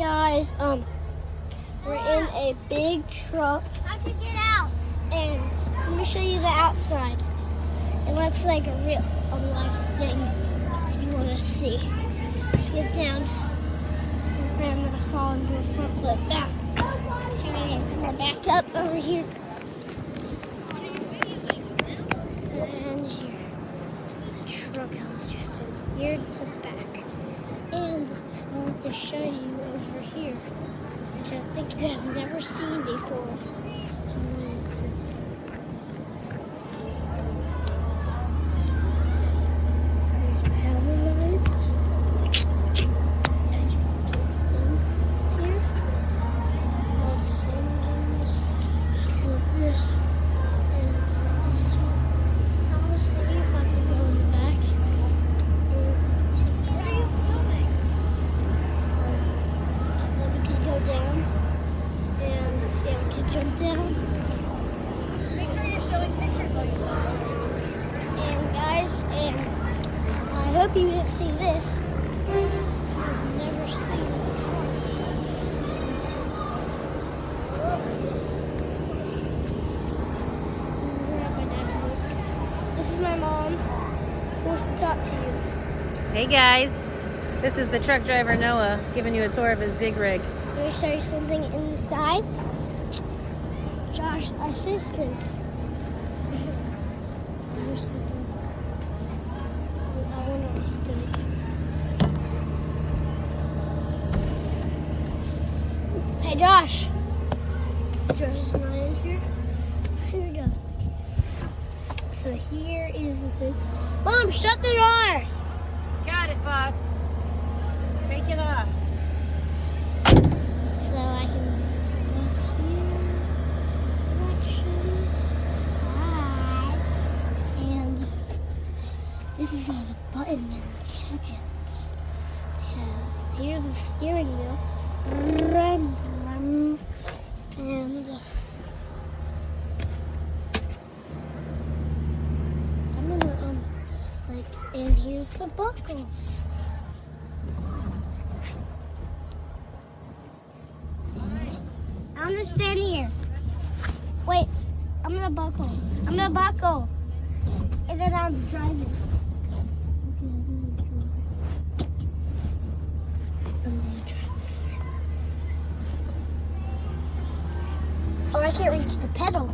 guys, we're in a big truck. How'd you get out? And let me show you the outside. It looks like a real life thing if you want to see. Let's get down. I'm afraid I'm going to fall into a front flip. Now, I'm going to come back up over here. And here. The truck is just in here to back. And I want to show you over here, which I think you have never seen before. There's power lines. And you can get in here. All the engines. Like this. And this one. I'll see if I can go in the back. What are you filming? Then we can go down. And yeah, we can jump down. Make sure you're showing pictures while you film. And guys, and I hope you didn't see this. I've never seen it before. This is my mom. Who wants to talk to you? Hey guys, this is the truck driver Noah giving you a tour of his big rig. Let me show you something inside. Josh's assistant. There's something. I wonder what he's doing. Hey Josh. Josh is not in here. Here we go. So here is the thing. Mom, shut the door! Got it, boss. Take it off. So I can look here. Selections. Hi. And this is all the button and gadgets. Here's the steering wheel. Vroom, vroom. And I'm gonna and here's the buckles. I'm gonna stand here. Wait, I'm gonna buckle. I'm gonna buckle. And then I'm driving. I'm gonna drive this. Oh, I can't reach the pedal.